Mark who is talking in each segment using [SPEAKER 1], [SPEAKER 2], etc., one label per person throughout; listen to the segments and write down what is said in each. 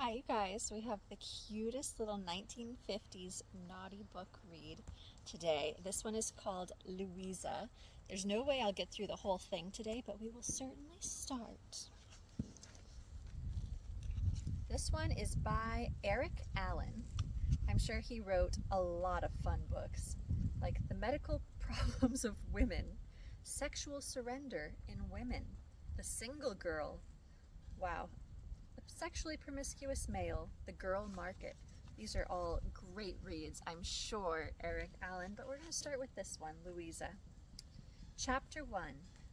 [SPEAKER 1] Hi, you guys. We have the cutest little 1950s naughty book read today. This one is called Louisa. There's no way I'll get through the whole thing today, but we will certainly start. This one is by Eric Allen. I'm sure he wrote a lot of fun books, like The Medical Problems of Women, Sexual Surrender in Women, The Single Girl. Wow. The Sexually Promiscuous Male, The Girl Market. These are all great reads, I'm sure, Eric Allen, but we're going to start with this one, Louisa. Chapter 1.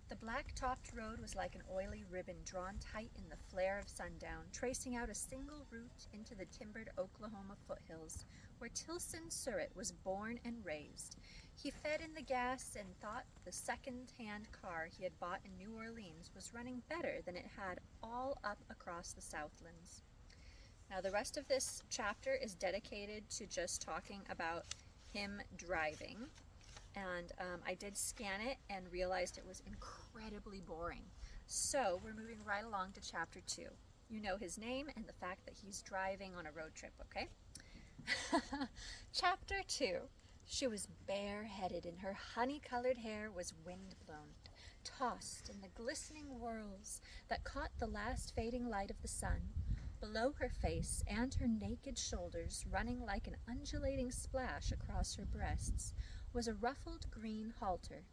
[SPEAKER 1] The black-topped road was like an oily ribbon drawn tight in the flare of sundown, tracing out a single route into the timbered Oklahoma foothills, where Tilson Surratt was born and raised. He fed in the gas and thought the second-hand car he had bought in New Orleans was running better than it had all up across the Southlands. Now, the rest of this chapter is dedicated to just talking about him driving. And I did scan it and realized it was incredibly boring. So we're moving right along to chapter 2. You know his name and the fact that he's driving on a road trip, okay? Chapter 2. She was bareheaded and her honey-colored hair was wind-blown, tossed in the glistening whirls that caught the last fading light of the sun. Below her face and her naked shoulders, running like an undulating splash across her breasts, was a ruffled green halter.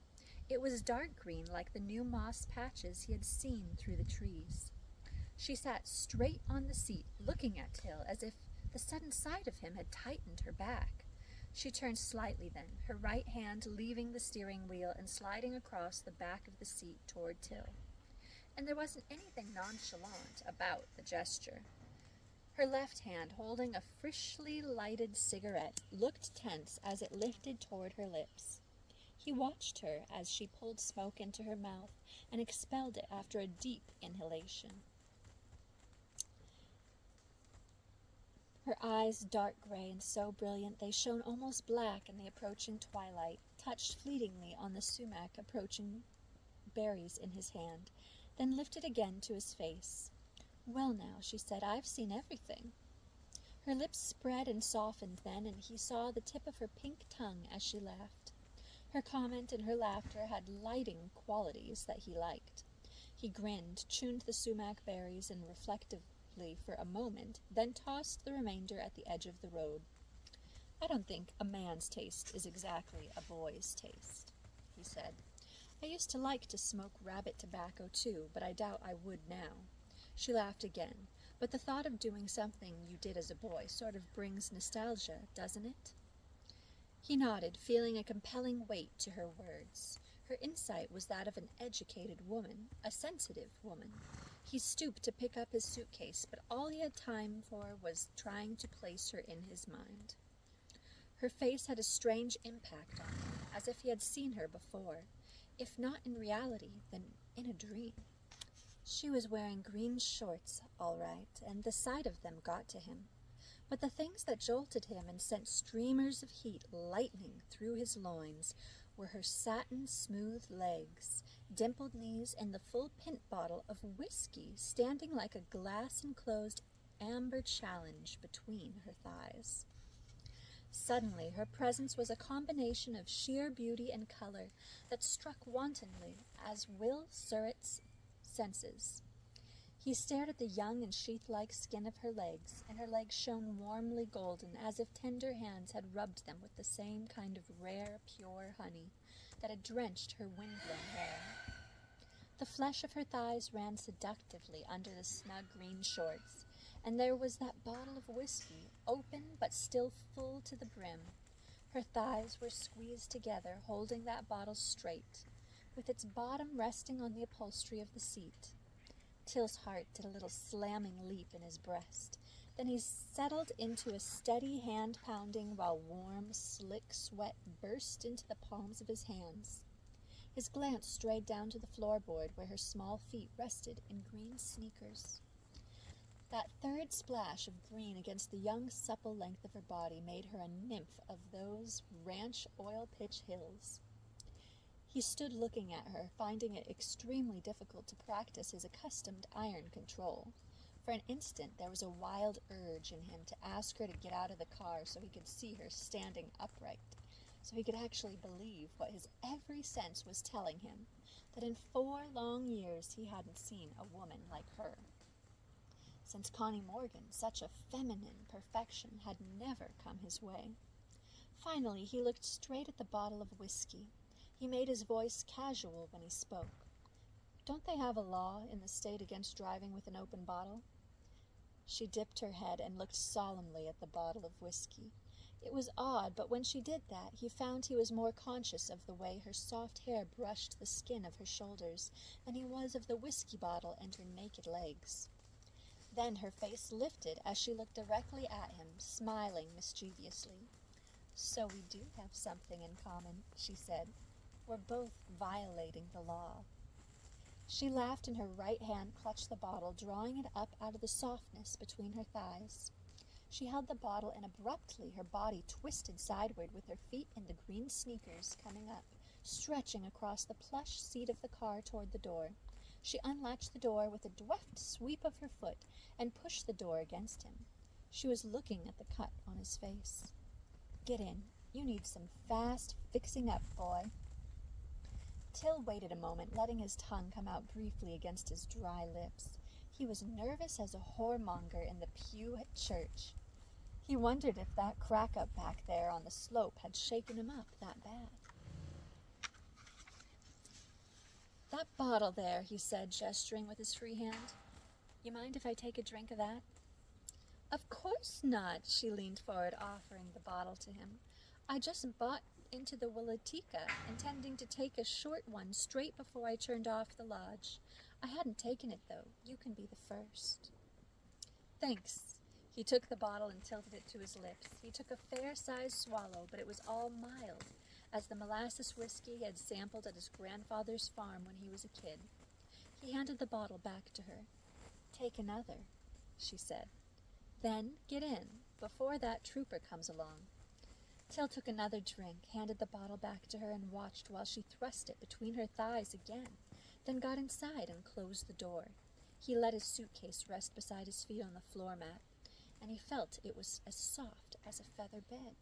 [SPEAKER 1] It was dark green like the new moss patches he had seen through the trees. She sat straight on the seat, looking at Till as if the sudden sight of him had tightened her back. She turned slightly then, her right hand leaving the steering wheel and sliding across the back of the seat toward Till. And there wasn't anything nonchalant about the gesture. Her left hand, holding a freshly lighted cigarette, looked tense as it lifted toward her lips. He watched her as she pulled smoke into her mouth and expelled it after a deep inhalation. Her eyes, dark gray and so brilliant they shone almost black in the approaching twilight, touched fleetingly on the sumac approaching berries in his hand, then lifted again to his face. "Well now," she said, "I've seen everything." Her lips spread and softened then, and he saw the tip of her pink tongue as she laughed. Her comment and her laughter had lighting qualities that he liked. He grinned, chewed the sumac berries and reflectively for a moment, then tossed the remainder at the edge of the road. "I don't think a man's taste is exactly a boy's taste," he said. "I used to like to smoke rabbit tobacco too, but I doubt I would now." She laughed again. "But the thought of doing something you did as a boy sort of brings nostalgia, doesn't it?" He nodded, feeling a compelling weight to her words. Her insight was that of an educated woman, a sensitive woman. He stooped to pick up his suitcase, but all he had time for was trying to place her in his mind. Her face had a strange impact on him, as if he had seen her before, if not in reality, then in a dream. She was wearing green shorts, all right, and the sight of them got to him. But the things that jolted him and sent streamers of heat lightning through his loins were her satin-smooth legs, dimpled knees, and the full pint bottle of whiskey standing like a glass-enclosed amber challenge between her thighs. Suddenly, her presence was a combination of sheer beauty and color that struck wantonly as Will Surratt's senses. He stared at the young and sheath-like skin of her legs, and her legs shone warmly golden, as if tender hands had rubbed them with the same kind of rare, pure honey that had drenched her wind-blown hair. The flesh of her thighs ran seductively under the snug green shorts, and there was that bottle of whiskey, open but still full to the brim. Her thighs were squeezed together, holding that bottle straight, with its bottom resting on the upholstery of the seat. Till's heart did a little slamming leap in his breast. Then he settled into a steady hand-pounding while warm, slick sweat burst into the palms of his hands. His glance strayed down to the floorboard where her small feet rested in green sneakers. That third splash of green against the young, supple length of her body made her a nymph of those ranch oil pitch hills. He stood looking at her, finding it extremely difficult to practice his accustomed iron control. For an instant there was a wild urge in him to ask her to get out of the car so he could see her standing upright, so he could actually believe what his every sense was telling him, that in 4 long years he hadn't seen a woman like her. Since Connie Morgan, such a feminine perfection had never come his way. Finally, he looked straight at the bottle of whiskey. He made his voice casual when he spoke. "Don't they have a law in the state against driving with an open bottle?" She dipped her head and looked solemnly at the bottle of whiskey. It was odd, but when she did that, he found he was more conscious of the way her soft hair brushed the skin of her shoulders than he was of the whiskey bottle and her naked legs. Then her face lifted as she looked directly at him, smiling mischievously. "So we do have something in common," she said. "We're both violating the law." She laughed and her right hand clutched the bottle, drawing it up out of the softness between her thighs. She held the bottle and abruptly her body twisted sideward with her feet in the green sneakers coming up, stretching across the plush seat of the car toward the door. She unlatched the door with a deft sweep of her foot and pushed the door against him. She was looking at the cut on his face. "Get in. You need some fast fixing up, boy." Till waited a moment, letting his tongue come out briefly against his dry lips. He was nervous as a whoremonger in the pew at church. He wondered if that crack-up back there on the slope had shaken him up that bad. "That bottle there," he said, gesturing with his free hand. "You mind if I take a drink of that?" "Of course not," she leaned forward, offering the bottle to him. "I just bought into the Walatika, intending to take a short one straight before I turned off the lodge. I hadn't taken it, though. You can be the first." "Thanks." He took the bottle and tilted it to his lips. He took a fair-sized swallow, but it was all mild, as the molasses whiskey he had sampled at his grandfather's farm when he was a kid. He handed the bottle back to her. "Take another," she said. "Then get in, before that trooper comes along." Till took another drink, handed the bottle back to her, and watched while she thrust it between her thighs again, then got inside and closed the door. He let his suitcase rest beside his feet on the floor mat, and he felt it was as soft as a feather bed.